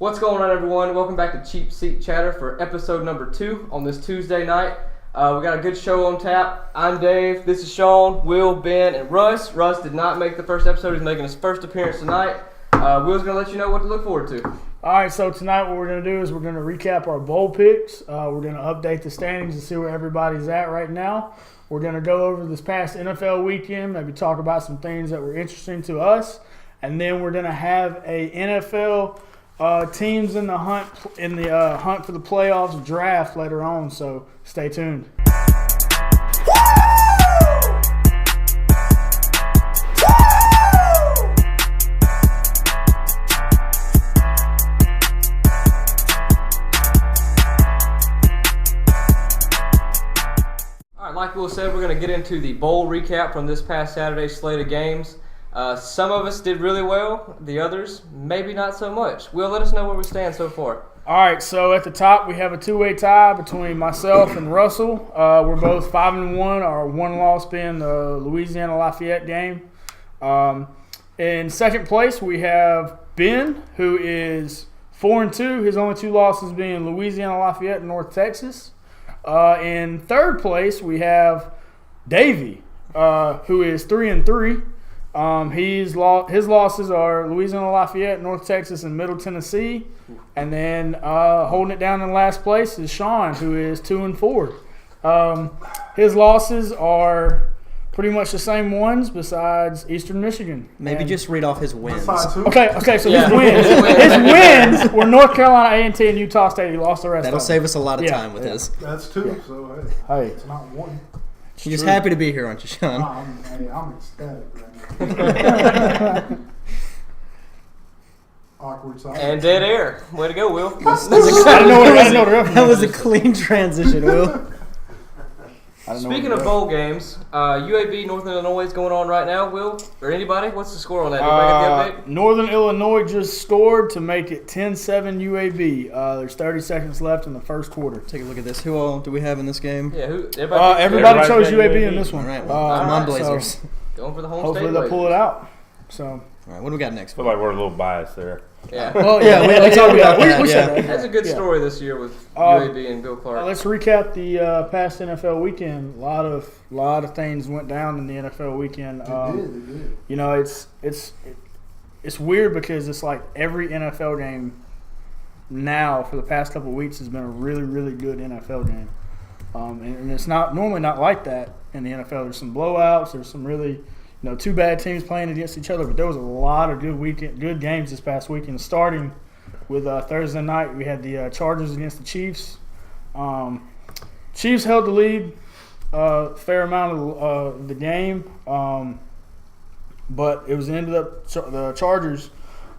What's going on, everyone? Welcome back to Cheap Seat Chatter for episode number 2 on this Tuesday night. We got a good show on tap. I'm Dave. This is Sean, Will, Ben, and Russ. Russ did not make the first episode. He's making his first appearance tonight. Will's going to let you know what to look forward to. All right, so tonight what we're going to do is we're going to recap our bowl picks. We're going to update the standings and see where everybody's at right now. We're going to go over this past NFL weekend, maybe talk about some things that were interesting to us. And then we're going to have a NFL teams in the hunt for the playoffs draft later on, so stay tuned. All right, like Will said, we're going to get into the bowl recap from this past Saturday's slate of games. Some of us did really well. The others, maybe not so much. Will, let us know where we stand so far. All right, so at the top we have a two-way tie between myself and Russell. We're both 5-1. Our one loss being the Louisiana Lafayette game. In second place we have Ben, who is 4-2. His only two losses being Louisiana Lafayette and North Texas. In third place we have Davey, who is 3-3. His losses are Louisiana Lafayette, North Texas, and Middle Tennessee. And then holding it down in last place is Sean, who is 2-4. His losses are pretty much the same ones besides Eastern Michigan. Maybe just read off his wins. Okay, so his wins were North Carolina, A&T, and Utah State. He lost the rest That'll of them. save us a lot of time with this. That's two, so hey. it's not one. You're just happy to be here, aren't you, Sean? I'm ecstatic right now. Awkward silence. And dead air. Way to go, Will. I didn't know what That was a clean transition, Will. Speaking of bowl games, UAB Northern Illinois is going on right now. Will, or anybody, what's the score on that? Anybody get the update? Northern Illinois just scored to make it 10-7 UAB. There's 30 seconds left in the first quarter. Take a look at this. Who all do we have in this game? Yeah, everybody chose UAB in this one. All right, well, come on, Blazers. So, going for the home hopefully state they'll Blazers. pull it out. So, All right, what do we got next? I feel like we're a little biased there. Yeah. well, Yeah, we talked about that. We said that. That's a good story this year with UAB and Bill Clark. Let's recap the past NFL weekend. A lot of things went down in the NFL weekend. They did. You know, it's weird because it's like every NFL game now for the past couple of weeks has been a really, really good NFL game. And it's normally not like that in the NFL. There's some blowouts. There's some really, two bad teams playing against each other. But there was a lot of good games this past weekend. Starting with Thursday night, we had the Chargers against the Chiefs. Chiefs held the lead a fair amount of the game, but it was ended up the Chargers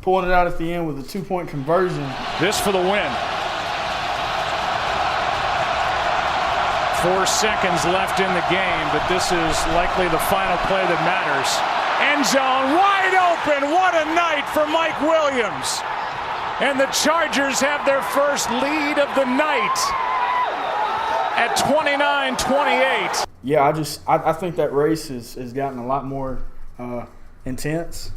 pulling it out at the end with a 2-point conversion. This for the win. 4 seconds left in the game, but this is likely the final play that matters. End zone wide open. What a night for Mike Williams. And the Chargers have their first lead of the night at 29-28. Yeah, I think that race has gotten a lot more intense.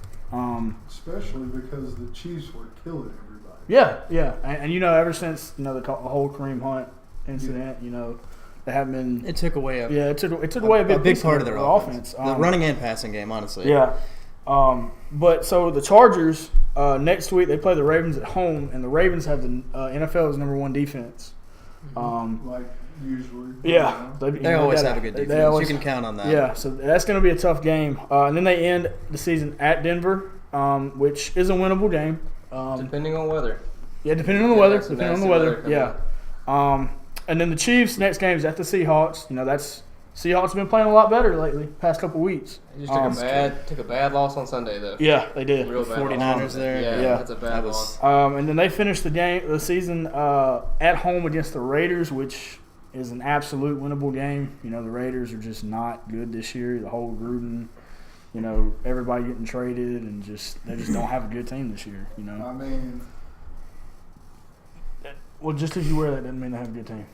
Especially because the Chiefs were killing everybody. Yeah, and ever since the whole Kareem Hunt incident, they haven't been. It took away it took away a big part of their offense. The Um, running and passing game, honestly. Yeah. But so the Chargers next week they play the Ravens at home, and the Ravens have the NFL's #1 defense. Like usually. Yeah, They always have a good defense. You can count on that. Yeah, so that's going to be a tough game. And then they end the season at Denver, which is a winnable game. Depending on weather. Yeah, depending on the weather. Some Depending on nasty the weather. weather Yeah. And then the Chiefs' next game is at the Seahawks. Seahawks have been playing a lot better lately, past couple weeks. They just took a bad loss on Sunday though. Yeah, they did. Real bad 49ers loss. there. Yeah, that's a bad loss. And then they finished the season at home against the Raiders, which is an absolute winnable game. The Raiders are just not good this year. The whole Gruden, everybody getting traded, and they just don't have a good team this year. I mean, well, just because you wear that doesn't mean they have a good team.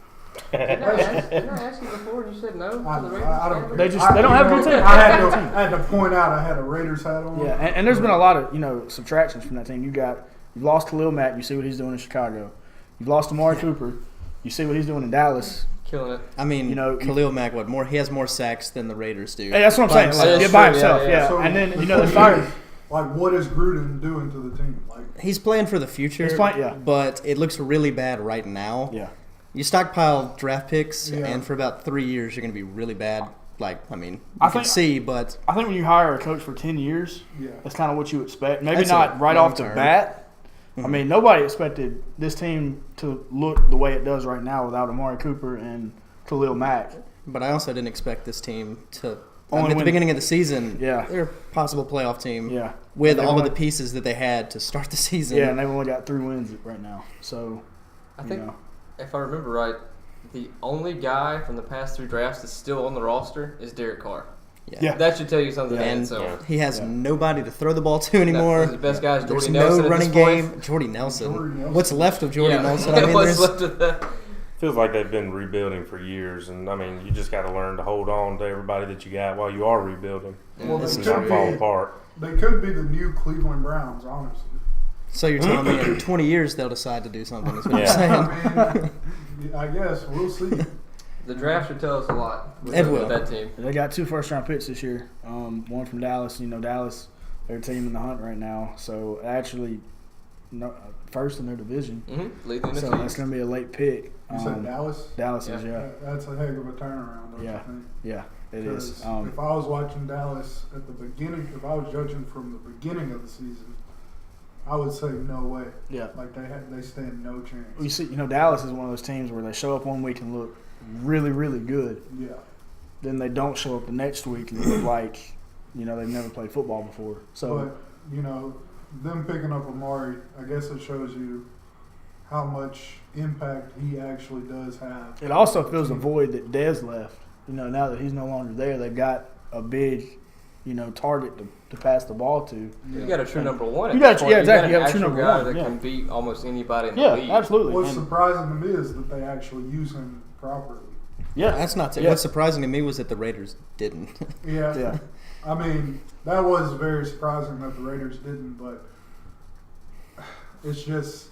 Didn't I ask you before and you said no to the Raiders? They don't have a good team. I had to point out I had a Raiders hat on. Yeah, and there's been a lot of subtractions from that team. You got You've lost Khalil Mack. You see what he's doing in Chicago. You've lost Amari Cooper. You see what he's doing in Dallas. Killing it. I mean, Khalil Mack, he has more sacks than the Raiders do. Hey, that's what I'm saying. By himself, yeah. So, and then, they fired. Like, what is Gruden doing to the team? Like, he's playing for the future, but it looks really bad right now. Yeah. You stockpile draft picks, and for about 3 years, you're going to be really bad. I think when you hire a coach for 10 years, that's kind of what you expect. Maybe not right off the bat. Mm-hmm. I mean, nobody expected this team to look the way it does right now without Amari Cooper and Khalil Mack. But I also didn't expect this team to at the beginning of the season, they're a possible playoff team with all of the pieces that they had to start the season. Yeah, and they've only got 3 wins right now. So, I think, if I remember right, the only guy from the past 3 drafts that's still on the roster is Derek Carr. Yeah. That should tell you something. And he has nobody to throw the ball to anymore. The best guy is Jordy There's Nelson. No running game. Jordy Nelson. What's left of Jordy Nelson? I mean, what's left of that? Feels like they've been rebuilding for years, and I mean, you just got to learn to hold on to everybody that you got while you are rebuilding. Well, and not fall apart. They could be the new Cleveland Browns, honestly. So you're telling me in 20 years they'll decide to do something? Is what you're saying? I mean, I guess we'll see. The draft should tell us a lot with that team. They got 2 first-round picks this year. One from Dallas. Dallas, they're a team in the hunt right now. So actually, first in their division. Mm-hmm. So that's going to be a late pick. You said Dallas? Dallas is, That's a heck of a turnaround, don't you think? Yeah, it is. If I was watching Dallas at the beginning, if I was judging from the beginning of the season, I would say no way. Yeah. Like they stand no chance. You see, Dallas is one of those teams where they show up one week and look really, really good. Yeah. Then they don't show up the next week and look like, they've never played football before. So, but, them picking up Amari, I guess it shows you how much impact he actually does have. It also fills a void that Dez left. Now that he's no longer there, they've got a big, target to pass the ball to. You got a true number one. Exactly. You have a guy true number one that can beat almost anybody in the league. Yeah, absolutely. What's surprising to me is that they actually use him properly. Yeah, that's not. What's surprising to me was that the Raiders didn't. Yeah. I mean, that was very surprising that the Raiders didn't, but it's just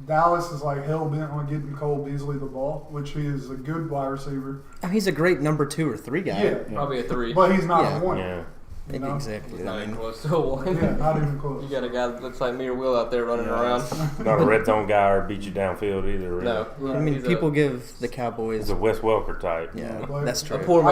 Dallas is like hell bent on getting Cole Beasley the ball, which he is a good wide receiver. He's a great number 2 or 3 guy. Yeah, probably a 3. But he's not a 1. Yeah. Exactly. He's not even close to a 1. Yeah, not even close. You got a guy that looks like me or Will out there running around. Not a red zone guy or beat you downfield either. Really. No. Right. I mean, people give the Cowboys. He's a Wes Welker type. Yeah, But that's true. A poor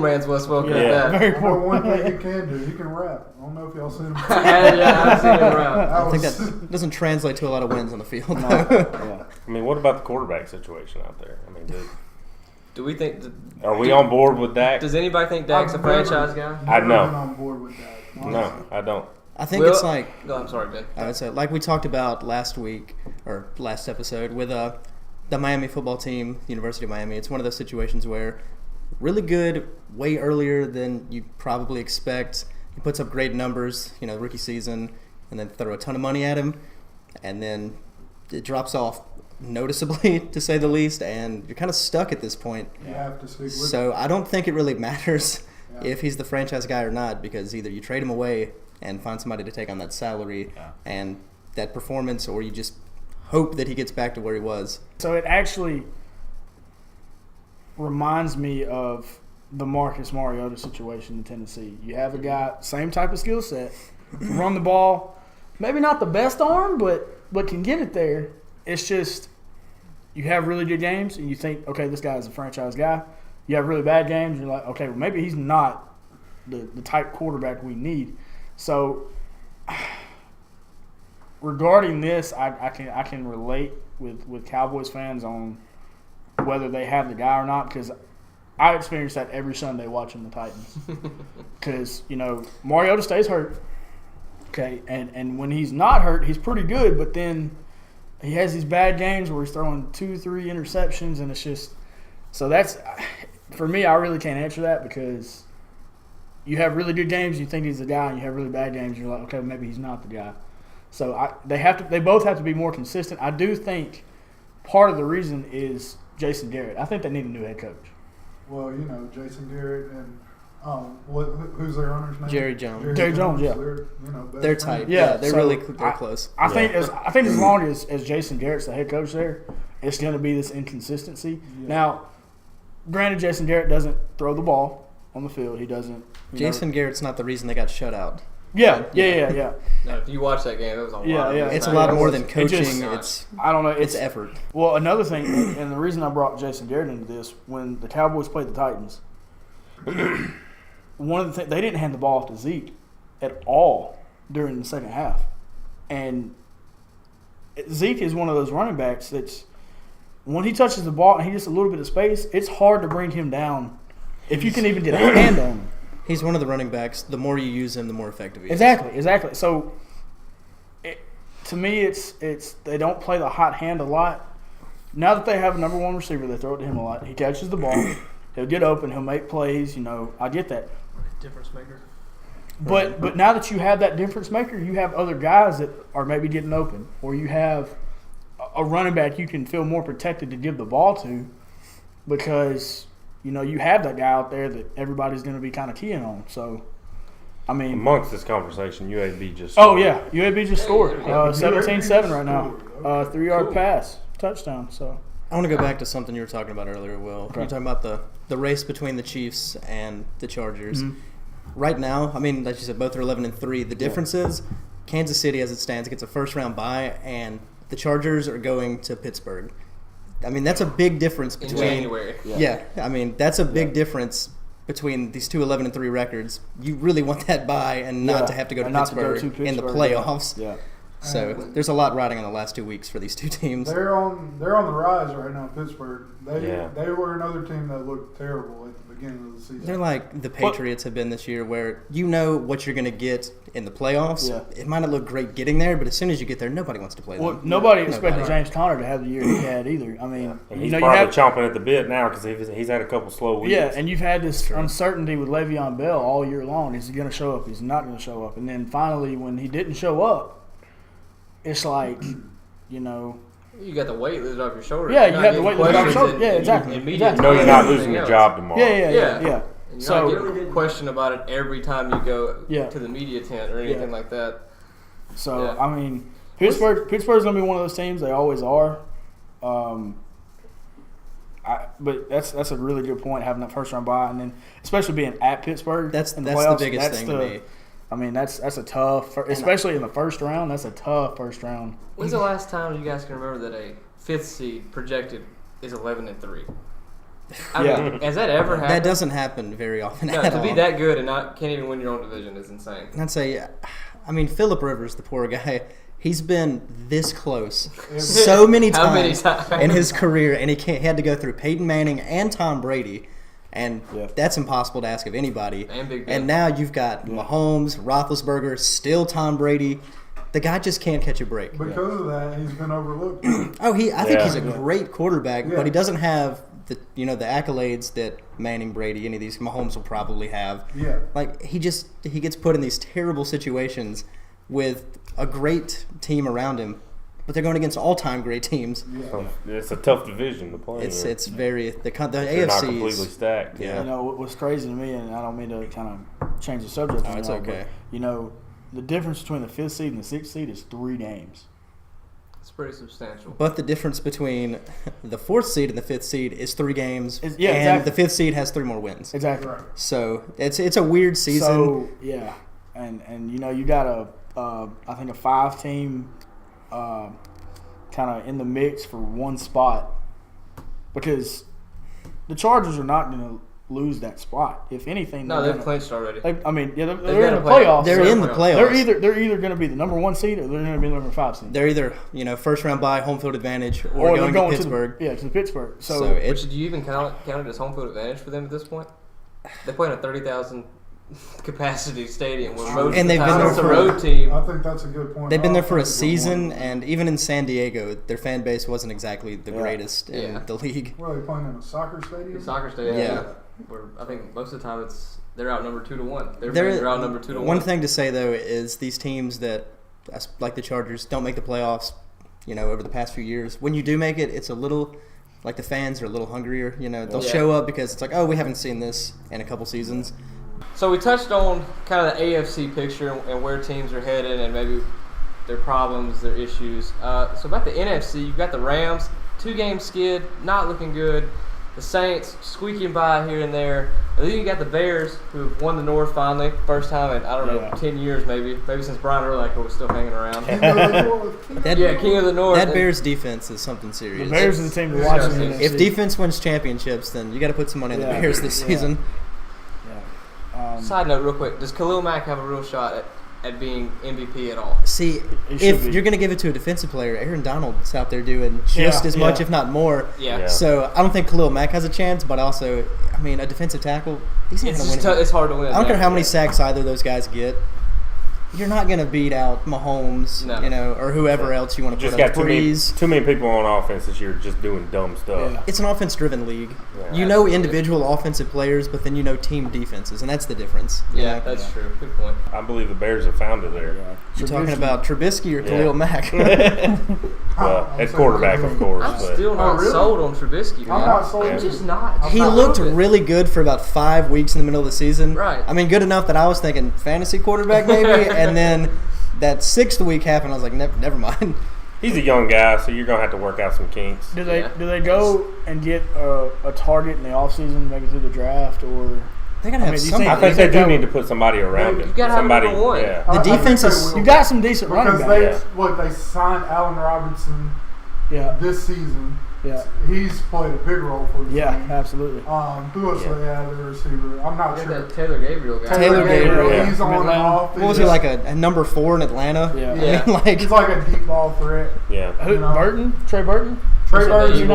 man's Wes Welker. Yeah. Very I poor. know one thing he can do. He can rap. I don't know if y'all seen him. I've seen him around. I think that doesn't translate to a lot of wins on the field. I mean, what about the quarterback situation out there? I mean, do we think? Are we on board with Dak? Does anybody think Dak's a franchise guy? I know. Been on board with that. Honestly. No, I don't. I think it's like. No, I'm sorry, Ben. I would say, like we talked about last week or last episode with the Miami football team, the University of Miami. It's one of those situations where really good way earlier than you probably expect. He puts up great numbers, rookie season, and then throw a ton of money at him, and then it drops off noticeably, to say the least, and you're kind of stuck at this point. You have to stick with So I don't think it really matters if he's the franchise guy or not, because either you trade him away and find somebody to take on that salary and that performance, or you just hope that he gets back to where he was. So it actually reminds me of the Marcus Mariota situation in Tennessee. You have a guy, same type of skill set, run the ball, maybe not the best arm, but can get it there. It's just you have really good games and you think, okay, this guy is a franchise guy. You have really bad games and you're like, okay, well, maybe he's not the type quarterback we need. So regarding this, I can relate with Cowboys fans on whether they have the guy or not, because I experience that every Sunday watching the Titans. Because, Mariota stays hurt. Okay, and when he's not hurt, he's pretty good, but then he has these bad games where he's throwing 2-3 interceptions, and it's just – so that's – for me, I really can't answer that, because you have really good games, you think he's the guy, and you have really bad games, you're like, okay, maybe he's not the guy. So they both have to be more consistent. I do think part of the reason is Jason Garrett. I think they need a new head coach. Well, Jason Garrett and Who's their owner's name? Jerry Jones. Jerry Jones, yeah. They're tight. Yeah, they're so they're close. I think as long as Jason Garrett's the head coach there, it's going to be this inconsistency. Yeah. Now, granted, Jason Garrett doesn't throw the ball on the field. He doesn't. Jason Garrett's not the reason they got shut out. Yeah. No, if you watch that game, it was a lot. Yeah. It's a lot more than coaching. I don't know. It's effort. Well, another thing, and the reason I brought Jason Garrett into this, when the Cowboys played the Titans, one of the things, they didn't hand the ball off to Zeke at all during the second half, and Zeke is one of those running backs that's when he touches the ball and he gets a little bit of space, it's hard to bring him down if you can even get a hand on him. He's one of the running backs. The more you use him, the more effective he is. Exactly. So, to me, it's they don't play the hot hand a lot. Now that they have a number one receiver, they throw it to him a lot. He catches the ball. He'll get open. He'll make plays. I get that. Difference maker. But now that you have that difference maker, you have other guys that are maybe getting open, or you have a running back you can feel more protected to give the ball to because you have that guy out there that everybody's going to be kind of keying on. So, I mean, amongst this conversation, UAB just scored. Oh yeah, UAB just scored 17-7 right now, 3-yard pass, touchdown. So I want to go back to something you were talking about earlier, Will. Okay. You're talking about the race between the Chiefs and the Chargers. Mm-hmm. Right now, I mean, like you said, both are 11-3. The difference is Kansas City, as it stands, gets a first-round bye, and the Chargers are going to Pittsburgh. I mean, that's a big difference between in January. Yeah, I mean, that's a big difference between these two 11-3 records. You really want that bye and not to have to go to Pittsburgh in the playoffs. Yeah. So there's a lot riding on the last 2 weeks for these two teams. They're on the rise right now, Pittsburgh. They were another team that looked terrible at the beginning of the season. They're like the Patriots have been this year, where you know what you're going to get in the playoffs. Yeah. It might not look great getting there, but as soon as you get there, nobody wants to play them. Well, nobody expected James Conner to have the year he had either. I mean, and he's probably chomping at the bit now because he's had a couple slow weeks. Yeah, and you've had this uncertainty with Le'Veon Bell all year long. Is he going to show up? Is he not going to show up? And then finally, when he didn't show up, it's like, you got the weight lifted off your shoulders. Yeah, you have the weight lifted off your shoulders. Yeah, exactly. You know you're not losing your job tomorrow. Yeah. And you're not getting questioned about it every time you go to the media tent or anything like that. So, I mean, Pittsburgh's going to be one of those teams. They always are. But that's a really good point, having that first round bye, and then especially being at Pittsburgh. That's in the playoffs, biggest thing to me. I mean, that's a tough, especially in the first round. That's a tough first round. When's the last time you guys can remember that a fifth seed projected is 11-3? I mean, has that ever happened? That doesn't happen very often. No, to be that good and can't even win your own division is insane. I'd say, I mean, Phillip Rivers, the poor guy, he's been this close so many times in his career, and he had to go through Peyton Manning and Tom Brady. And that's impossible to ask of anybody. And Big Ben. And now you've got Mahomes, Roethlisberger, still Tom Brady. The guy just can't catch a break. Because of that, he's been overlooked. I think he's a great quarterback, but he doesn't have the accolades that Manning, Brady, any of these Mahomes will probably have. Yeah. Like he gets put in these terrible situations with a great team around him. But they're going against all-time great teams. Yeah. It's a tough division to play. It's very the AFC not completely stacked. Yeah. What's crazy to me, and I don't mean to kind of change the subject. Oh, it's okay. But, the difference between the 5th seed and the 6th seed is 3 games. It's pretty substantial. But the difference between the 4th seed and the 5th seed is 3 games. And exactly. The 5th seed has 3 more wins. Exactly. Right. So it's a weird season. So and you got I think a 5-team. Kind of in the mix for one spot, because the Chargers are not going to lose that spot. If anything, they've clinched already. They're in the playoffs. They're in the playoffs. They're either going to be the number 1 seed or they're going to be the number 5 seed. They're either first round bye, home field advantage, or going to Pittsburgh. To Pittsburgh. Which do you even count it as home field advantage for them at this point? They play in a 30,000 capacity stadium where most and of the they've time been it's there a road team. I think that's a good point. They've been there for a season, and even in San Diego, their fan base wasn't exactly the greatest in the league. Well, they playing in a soccer stadium? A soccer stadium, yeah. Where I think most of the time they're outnumbered 2-1. They're outnumbered 2-1. One thing to say, though, is these teams that, like the Chargers, don't make the playoffs, over the past few years. When you do make it, it's a little, like the fans are a little hungrier. They'll show up because it's like, oh, we haven't seen this in a couple seasons. So we touched on kind of the AFC picture and where teams are headed and maybe their problems, their issues. So about the NFC, you've got the Rams, 2-game skid, not looking good. The Saints squeaking by here and there. And then you got the Bears, who have won the North finally, first time in, I don't know, 10 years maybe since Brian Urlacher was still hanging around. King of the North. That Bears defense is something serious. The Bears are the team to watch in the NFC. If defense wins championships, then you got to put some money on the Bears this season. Side note, real quick, does Khalil Mack have a real shot at being MVP at all? See, if you're going to give it to a defensive player, Aaron Donald's out there doing just as much, if not more. Yeah. So I don't think Khalil Mack has a chance, but also, I mean, a defensive tackle, he's not going to win. It's hard to win. I don't care how many sacks either of those guys get. You're not going to beat out Mahomes, or whoever else you want to put up. Too many people on offense this year just doing dumb stuff. Yeah. It's an offense-driven league. Yeah. You know individual offensive players, but then you know team defenses, and that's the difference. Yeah, that's true. Good point. I believe the Bears have found it there. Yeah. You're talking about Trubisky or Khalil Mack? Well, at quarterback, of course. I'm still not sold on Trubisky, man. I'm not sold. I'm just not. He looked really good for about 5 weeks in the middle of the season. Right. I mean, good enough that I was thinking fantasy quarterback maybe, and then that 6th week happened. I was like, never mind. He's a young guy, so you're going to have to work out some kinks. Do they go and get a target in the offseason, maybe through the draft, or they gotta have somebody? I think they do need to put somebody around him. You gotta have somebody. number one. Yeah. The defense is. You got some decent running backs. Because they signed Allen Robinson this season. Yeah. He's played a big role for the team. Yeah, absolutely. Who else they have the receiver? I'm not sure. That Taylor Gabriel guy. Taylor Gabriel. Yeah. He's on and off. What was he, like a number 4 in Atlanta? Yeah. I mean, like, he's like a deep ball threat. Yeah. Who, Burton? Trey Burton? Trey Burton.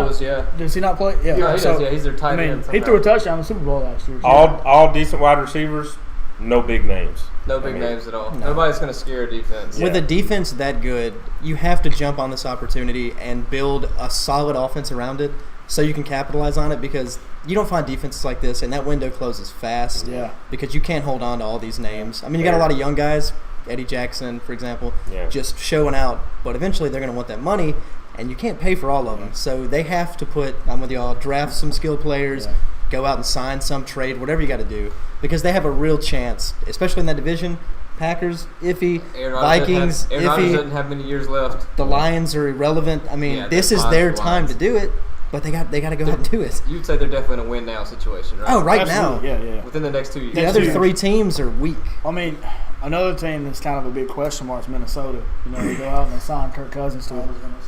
Does he not play? Yeah. No, he does. Yeah, he's their tight end. He threw a touchdown in the Super Bowl last year. All decent wide receivers, no big names. No big names at all. No. Nobody's going to scare a defense. With a defense that good, you have to jump on this opportunity and build a solid offense around it so you can capitalize on it, because you don't find defenses like this, and that window closes fast. Yeah. Because you can't hold on to all these names. I mean, you got a lot of young guys, Eddie Jackson, for example, just showing out, but eventually they're going to want that money, and you can't pay for all of them. So they have to I'm with y'all, draft some skilled players, go out and sign some trade, whatever you got to do, because they have a real chance, especially in that division. Packers, iffy. Vikings, Aaron Rodgers iffy. doesn't have many years left. The Lions are irrelevant. I mean, this is their time to do it, but they got to go out and do it. You'd say they're definitely in a win now situation, right? Oh, right Absolutely. now. Yeah. Within the next 2 years. The other 3 teams are weak. I mean, another team that's kind of a big question mark is Minnesota. They go out and they sign Kirk Cousins to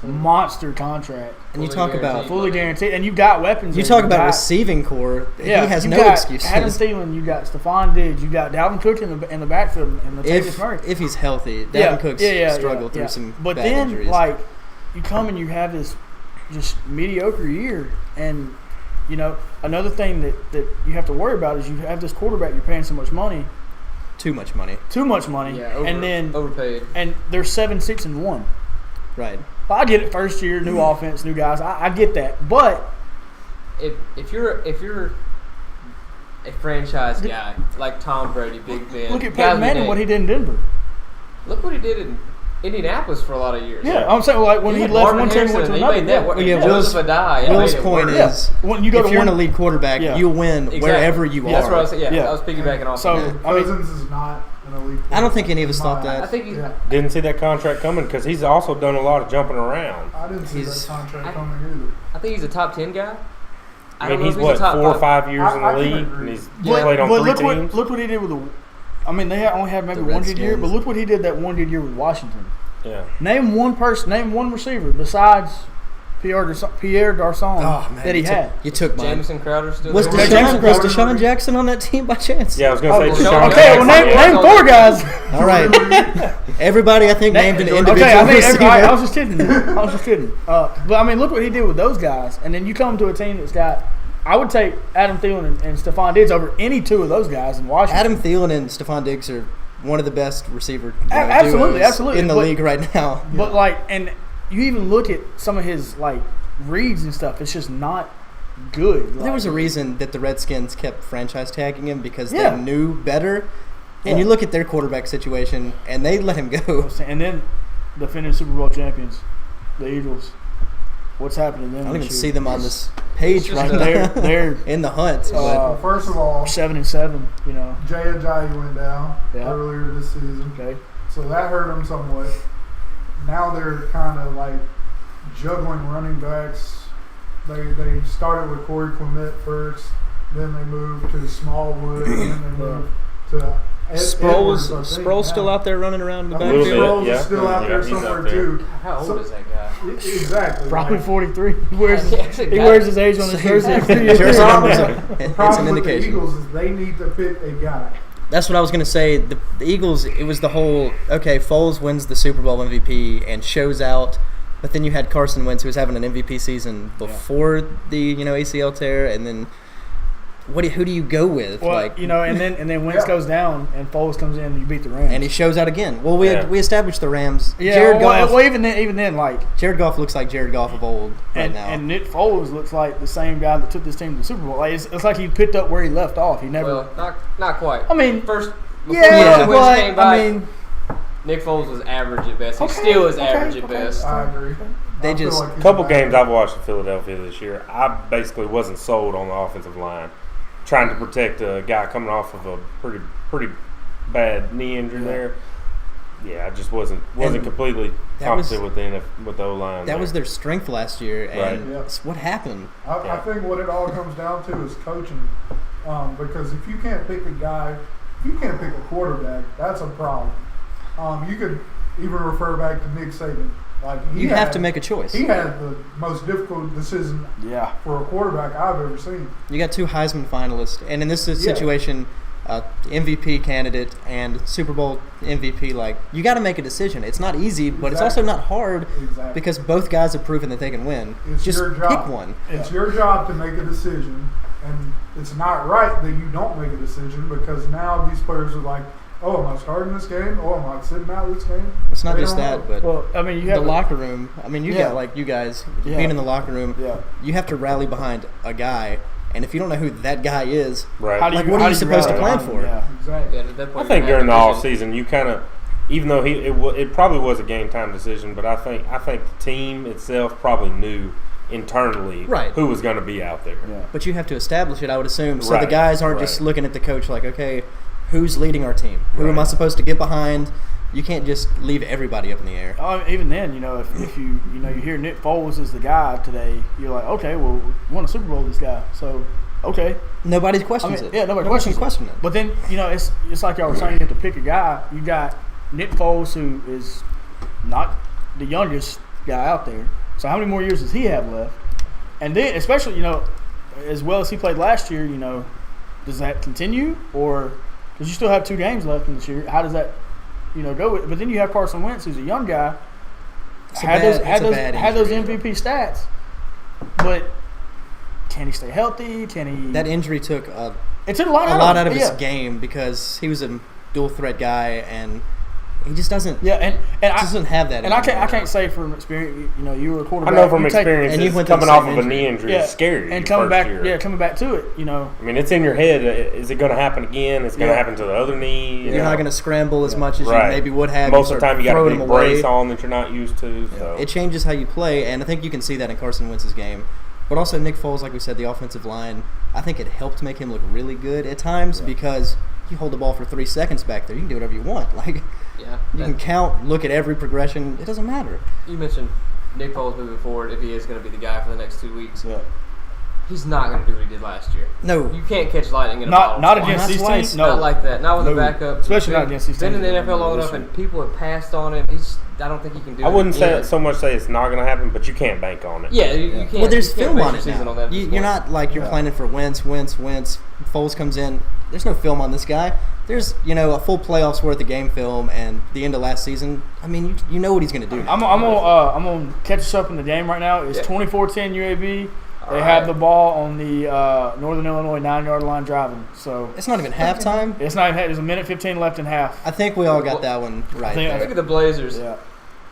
a monster contract. And you talk about fully guaranteed, and you've got weapons. You talk about receiving core. He has no excuses. Adam Thielen, you got Stephon Diggs, you got Dalvin Cook in the backfield, and Latavius Murray. If he's healthy, Dalvin Cook's struggled through some bad injuries. But then, you come and you have this just mediocre year, and another thing that you have to worry about is you have this quarterback you're paying so much money. Too much money. Yeah, and then overpaid. And they're 7-6-1. Right. Well, I get it. First year, new offense, new guys. I get that, but if you're a franchise guy like Tom Brady, Big Ben, look at Peyton Manning, what he did in Denver. Look what he did in Indianapolis for a lot of years. Yeah, I'm saying when he left one team and went to another. Will's point is, when you go if you're an elite quarterback, you'll win wherever you are. That's what I was saying. Yeah, I was piggybacking off. So Cousins is not an elite quarterback. I don't think any of us thought that. I think didn't see that contract coming because he's also done a lot of jumping around. I didn't see that contract coming either. I think he's a top 10 guy. I mean, he's what, 4 or 5 years in the league, and he's played on 3 teams. Look what he did with the. I mean, they only had maybe one good year, but look what he did that one good year with Washington. Yeah. Name one receiver besides Pierre Garçon that he had. You took mine. Jamison Crowder still was Deshaun Jackson on that team by chance? Yeah, I was going to say Deshaun Okay, Jackson. well, name 4 guys. All right. Everybody, I think, named an individual receiver. I was just kidding. But, I mean, look what he did with those guys. And then you come to a team that's got – I would take Adam Thielen and Stephon Diggs over any 2 of those guys in Washington. Adam Thielen and Stephon Diggs are one of the best receiver absolutely in the league right now. But and you even look at some of his reads and stuff. It's just not good. There was a reason that the Redskins kept franchise tagging him because they knew better. And you look at their quarterback situation, and they let him go. And then defending Super Bowl champions, the Eagles. what's happening to them. I don't even this see year. them on this page right They're now. they're in the hunt. Well, first of all, 7-7. You know. Jay Ajayi went down Yeah. earlier this season, Okay. so that hurt them somewhat. Now they're kind of like juggling running backs. They started with Corey Clement first, then they moved to Smallwood, and then they moved to Sproul's still out there running around in the I think backfield. Sproul's yeah. is still out Yeah, there he's somewhere out there. too. How old is that guy? Exactly. Probably like, 43. He wears Yeah, he wears his age on his jersey. Jersey numbers The it's problem an with the indication. Eagles is they need to pick a guy. That's what I was going to say. The Eagles, it was the whole, okay, Foles wins the Super Bowl MVP and shows out, but then you had Carson Wentz, who was having an MVP season before the ACL tear, and then who do you go with? Well, like, and then Wentz goes down and Foles comes in and you beat the Rams. and he shows out again. Well, we established the Rams. Yeah, Jared Goff. well, even then, like Jared Goff looks like Jared Goff of old right now. And Nick Foles looks like the same guy that took this team to the Super Bowl. Like, it's like he picked up where he left off. He never. Well, not quite. I mean, First, before Yeah, Wentz but came back, I mean, Nick Foles was average at best. He Okay, still is okay, average at okay. best. I agree. They I feel just- like he's A couple a games bad- I've watched in Philadelphia this year, I basically wasn't sold on the offensive line. Trying to protect a guy coming off of a pretty bad knee injury there. Yeah, I just wasn't And completely that was- confident with the O-line. That was their strength last year, and Right. Yeah. what happened? I think what it all comes down to is coaching. Because if you can't pick a guy, if you can't pick a quarterback, that's a problem. You could even refer back to Nick Saban. Like You have to make a choice. He had the most difficult decision yeah. for a quarterback I've ever seen. You got 2 Heisman finalists, and in this situation, MVP candidate and Super Bowl MVP, like, you got to make a decision. It's not easy, but it's also not hard Exactly. because both guys have proven that they can win. It's Just your job. pick one. It's your job to make a decision, and it's not right that you don't make a decision because now these players are like, oh, am I starting this game? Oh, am I sitting out this game? It's not They just don't that, know. but Well, I mean, you the have locker room. I mean, you Yeah. got like you guys Yeah. being in the locker room. Yeah. You have to rally behind a guy, and if you don't know who that guy is, right. How do Like, you, what how are you do supposed to rally plan around for? him? Yeah. Exactly. Yeah, at that I point, think you during the have off to season, you kind of, even though it probably was a game time decision, but I think the team itself probably knew internally Right. who was going to be out there. Yeah. but you have to establish it, I would assume. So the Right, guys aren't just right. looking at the coach like, okay, who's leading our team? Who am I Right. supposed to get behind? You can't just leave everybody up in the air. Even then, if you hear Nick Foles is the guy today, you're like, okay, well, we won a Super Bowl with this guy, so okay. Nobody questions it. Yeah, nobody can questions question it. But then, it's like y'all were saying, you have to pick a guy. You got Nick Foles, who is not the youngest guy out there. So how many more years does he have left? And then, especially, as well as he played last year, does that continue? Or because you still have 2 games left in this year, how does that, go with? But then you have Carson Wentz, who's a young guy, had those injury. MVP stats, but can he stay healthy? Can he? That injury took It took a lot out of his yeah. game because he was a dual threat guy and he just doesn't Yeah, and doesn't have that. And I anymore. can't say from experience. You were a I quarterback. know from You take- experience, and you it's went through coming the off same of a injury. knee injury Yeah, is scary. and your coming first back, year. coming back to it. I mean, it's in your head. Is it going to happen again? Is it going to Yeah. happen to the other knee? You're not going to scramble as much as Right. you maybe would have. Most You of the start time, you got a throwing big them away. brace on that you're not used to. So. It changes how you play, and I think you can see that in Carson Wentz's game. But also Nick Foles, like we said, the offensive line, I think it helped make him look really good at times because you hold the ball for 3 seconds back there. You can do whatever you want. Like Yeah. you can count, look at every progression. It doesn't matter. You mentioned Nick Foles moving forward, if he is going to be the guy for the next 2 weeks. Yeah. He's not going to do what he did last year. No, You can't catch lightning in a Not bottle. against That's these why teams. it's No, Not like that. Not with No. the backup. Especially not against these Been in teams. the NFL long enough, and people have passed on him. I don't think he can do it. I wouldn't again. say so much say it's not going to happen, but you can't bank on it. Yeah, you can't. well, there's you can't film base on your it season now. on that at this You're point. not like you're planning for Wentz. Foles comes in. There's no film on this guy. There's a full playoffs worth of game film, and the end of last season. I mean, you know what he's going to do. Now. I'm gonna catch us up in the game right now. It's 24-10 UAB. They have the ball on the Northern Illinois 9-yard line driving. So It's not even halftime. it's not. There's a minute 15 left in half. I think we all got that one right. think- there. Look at the Blazers. Yeah. Yep,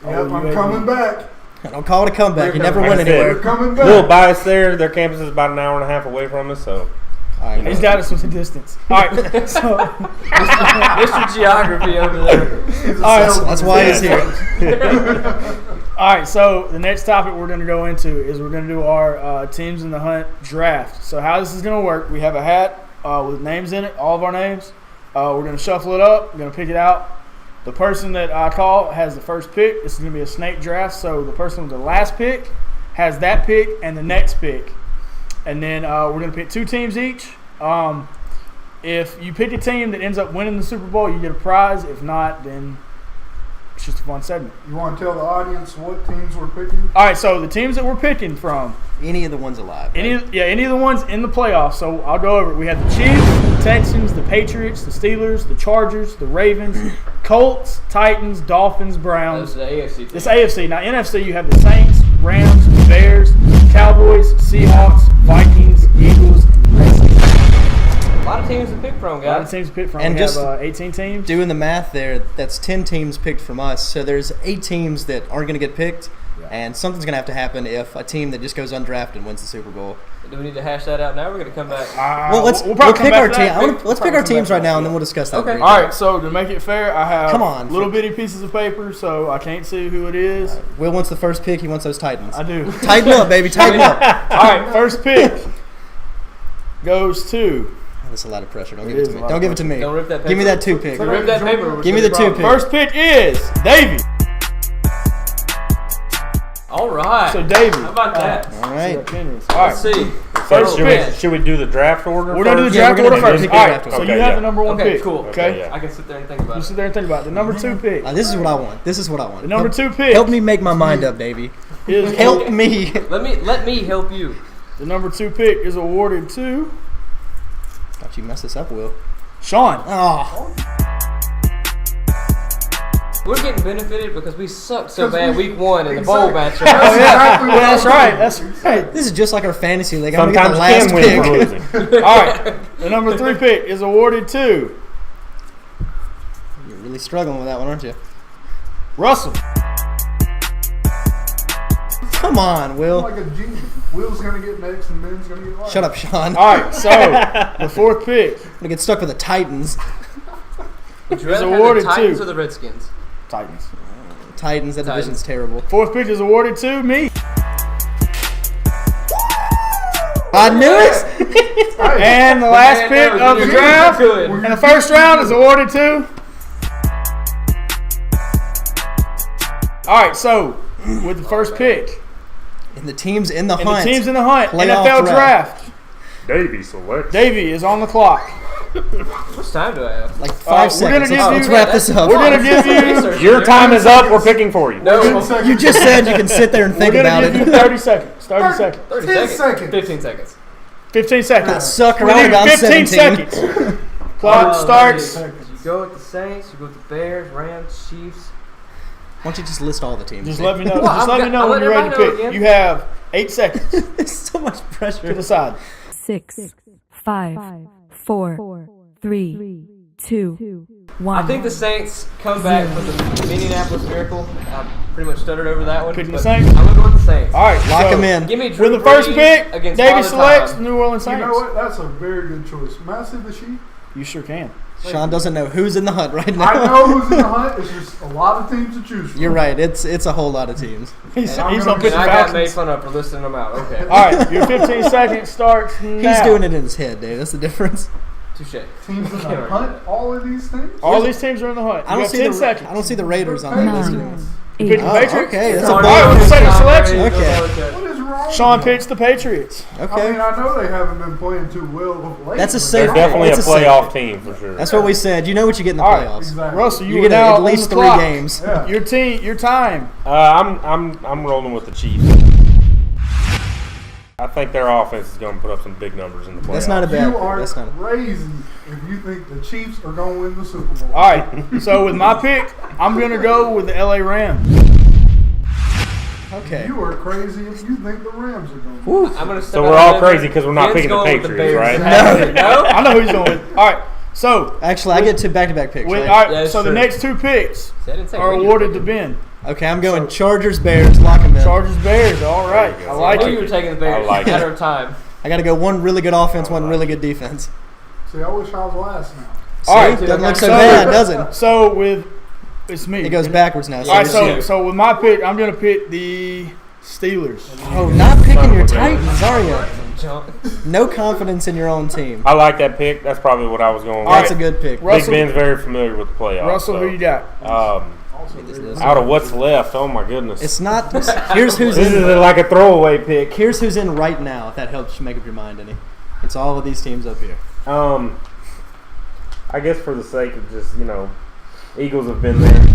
Oh, I'm UAB. coming back. Don't call it a comeback. You never Like win I said, anywhere. We're coming A little back. bias there. Their campus is about an hour and a half away from us, so All right, He's got us with the distance. All right. So, Mr. Geography over there. He's a All right, salesman. that's why he's here. All right, so the next topic we're going to go into is we're going to do our teams in the hunt draft. So how this is going to work, we have a hat with names in it, all of our names. We're going to shuffle it up. We're going to pick it out. The person that I call has the first pick. This is going to be a snake draft, so the person with the last pick has that pick and the next pick. And then we're going to pick 2 teams each. If you pick a team that ends up winning the Super Bowl, you get a prize. If not, then it's just a fun segment. You want to tell the audience what teams we're picking? All right, so the teams that we're picking from. Any of the ones alive. Right? Any of the ones in the playoffs. So I'll go over it. We have the Chiefs, the Texans, the Patriots, the Steelers, the Chargers, the Ravens, Colts, Titans, Dolphins, Browns. This is the AFC. This AFC. Now, NFC, you have the Saints, Rams, Bears, Cowboys, Seahawks, Vikings, Eagles, and Redskins. A lot of teams to pick from, guys. A lot of teams to pick from. And we just have 18 teams. Doing the math there, that's 10 teams picked from us. So there's 8 teams that aren't going to get picked. Yeah. And something's going to have to happen if a team that just goes undrafted wins the Super Bowl. Do we need to hash that out now? We're going to come back. Well, let's pick our team. Let's pick our teams right now, and then we'll discuss that. Okay. All right, so to make it fair, I have little bitty pieces of paper, so I can't see who it is. Will wants the first pick. He wants those Titans. I do. Tighten up, baby. Tighten up. All right, first pick goes to. That's a lot of pressure. Don't give it to me. Don't give it to me. Don't rip that paper. Give me that 2 pick. Don't rip that paper. Give me the 2 pick. First pick is Davey. All right. So Davey. How about that? All right. All right. Let's see. First pick. Should we do the draft order? We're going to do the draft order first. All right. So you have the number 1 Okay, pick. cool. Okay. Yeah. I can sit there and think about it. You sit there and think about it. The number 2 pick. This is what I want. This is what I want. The number 2 pick. Help me make my mind up, Davey. Is Help me. Let me help you. The number 2 pick is awarded to Thought you messed this up, Will. Sean. Oh. We're getting benefited because we sucked so bad week 1 in the bowl matchup. Oh, yeah. That's right. That's right. This is just like our fantasy league. I'm going to get the Sometimes last can win for pick. losing. All right. The number 3 pick is awarded to You're really struggling with that one, aren't you? Russell. Come on, Will. Like a genius. Will's going to get next and Ben's going to get last. Shut up, Sean. All right. So the 4th pick. I'm going to get stuck with the Titans. Would you rather have awarded the Titans to- or the Redskins? Titans. Titans, that division's terrible. 4th pick is awarded to me. I knew it. And the last pick of the draft Good. in the first round is awarded to. All right, so with the first pick And the teams in the and hunt. the teams in the hunt, Playoff NFL draft. draft. Davey select. Davey is on the clock. Which time do I have? Like 5 we're gonna seconds. give Let's you- wrap this up. We're gonna give you. Your time is up. We're picking for you. No. You just said you can sit there and We're think gonna about give it. you 30 seconds. 30 seconds. 30 10 seconds. seconds. 15 seconds. 15 Ah, seconds. sucker, We I need got 15 17. seconds. Clock starts. You go with the Saints. You go with the Bears, Rams, Chiefs. Why don't you just list all the teams? Just let me know. Well, Just let me know I'll when let you're ready to everybody know pick. again. You have 8 seconds There's so much to pressure. decide. 6, 5, 4, 3, 2, 1. I think the Saints come back with the Minneapolis Miracle. I pretty much stuttered over that one. Picking the but Saints? I'm going to go with the Saints. All right, Lock so them in. Give me Drew With the first Brees pick, against Davey Father selects the Time. New Orleans You Saints. know what? That's a very good choice. May I see the sheet? You sure can. Sean doesn't know who's in the hunt right I now. know who's in the hunt. It's just a lot of teams to choose from. You're right. It's a whole lot of teams. He's I'm on gonna pick And the I got made Falcons. fun of for listing them out. Okay. All right, your 15 seconds starts now. He's doing it in his head, Dave. That's the difference. Touche. Teams in the Can't argue hunt. All of these things. All these teams are in the hunt. I You don't have see 10 the seconds. I don't see the Raiders on that list. 9, You pick 8, the Oh, Patriots? okay. That's a Sorry. bold All right, with the second Tom selection. Brady, Okay. Bill Belichick. What is wrong? Sean with them? picks the Patriots. I Okay. mean, I know they haven't been playing too well of late. That's a but safe- They're definitely It's a a safe playoff pick. team for sure. That's what we said. You know what you get in the All right. playoffs. Exactly. Russell, You you get are now at least on the 3 clock. games. Yeah. Your team, your time. I'm rolling with the Chiefs. I think their offense is going to put up some big numbers in the playoffs. That's not a bad You pick. are That's not. crazy if you think the Chiefs are going to win the Super Bowl. All right, so with my pick, I'm going to go with the LA Rams. Okay. You are crazy if you think the Rams are going to win. Woo. I'm gonna So we're all crazy because we're not Ben's picking the going with Patriots, Bears. right? No. I know who he's going with. All right, so Actually, I get 2 back-to-back picks. with, Right? all right, Yeah, that's so the true. next 2 picks See, I didn't say are who you awarded were to Ben. Okay, I'm going Chargers, Bears. Lock them in. Chargers, Bears. All right, There you I go. like I knew you it. were taking the Bears. I like Matter it. of time. I got to go one really good offense, one really good defense. See, I wish I was last now. All right, See? Doesn't look so so- bad, does it? So with It's me. It goes backwards now. All right, it's you. so with my pick, I'm gonna pick the Steelers. Oh, not picking your a bitch. Titans, are you? No confidence in your own team. I like that pick. That's probably what I was going with. That's a good pick. Big Russell, Ben's very familiar with the playoffs. Russell, who you got? Out of what's left, oh my goodness. It's not. Here's who's This in. is like a throwaway pick. Here's who's in right now. If that helps you make up your mind any. It's all of these teams up here. I guess for the sake of just, Eagles have been there.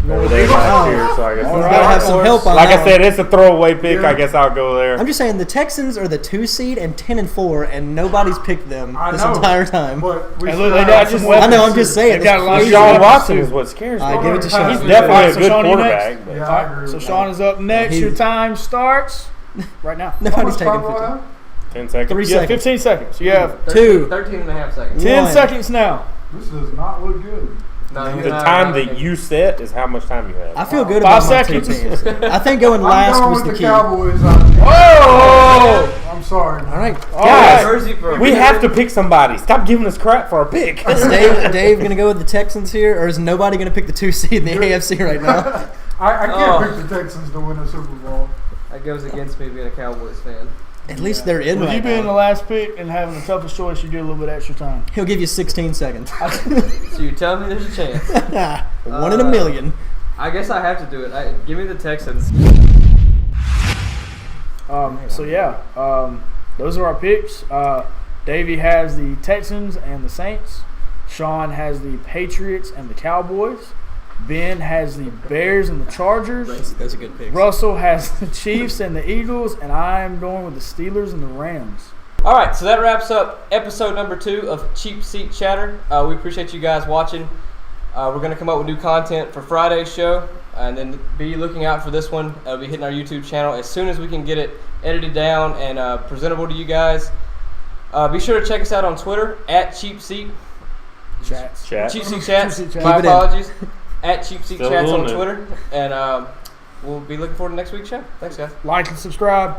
They were there last year, so I guess He's got to have some help on like that I said, one. it's a throwaway pick. Yeah. I guess I'll go there. I'm just saying the Texans are the 2 seed and 10-4, and nobody's picked them I this know, entire time. But we Hey, still look, they have got some some weapons I know. I'm too. just saying. They've got a lot of It's Sean Sean Watson too. is what scares me. I give it to He's Sean. He's definitely Alright, a so good Sean, you quarterback. next? but- Yeah, All I right, agree so with Sean that. is up next. He- Your time starts right now. How Nobody's much taking time do I 50. have? 10 seconds. 3 You have seconds. 15 seconds. You have 2. 13 and a half seconds. 10 One. seconds now. This does not look good. No, you The and I are time not that making- you set is how much time you have. I feel good 5 about my 2 seconds. teams. I think going I'm last going was with the the key. Cowboys. Whoa! I'm sorry. All right. Guys, Jersey for we have to pick somebody. Stop giving us crap for our pick. Is Dave going to go with the Texans here, or is nobody going to pick the 2 seed in the AFC right now? I can't Oh. pick the Texans to win a Super Bowl. That goes against me being a Cowboys fan. At least they're in With right you being the now. last pick and having the toughest choice, you get a little bit extra time. He'll give you 16 seconds. So you tell me there's a chance. 1 in a million. I guess I have to do it. Give me the Texans. Those are our picks. Davey has the Texans and the Saints. Sean has the Patriots and the Cowboys. Ben has the Bears and the Chargers. That's a good pick. Russell has the Chiefs and the Eagles, and I am going with the Steelers and the Rams. All right, so that wraps up episode number 2 of Cheap Seat Chatter. We appreciate you guys watching. We're going to come up with new content for Friday's show, and then be looking out for this one. It'll be hitting our YouTube channel as soon as we can get it edited down and presentable to you guys. Be sure to check us out on Twitter at Cheap Seat. Chats. Chat. Cheap Seat Chats. Cheap Seat My Keep it in. apologies. At Cheap Seat Still Chats on doing it. Twitter. And we'll be looking forward to next week's show. Thanks, guys. Like and subscribe.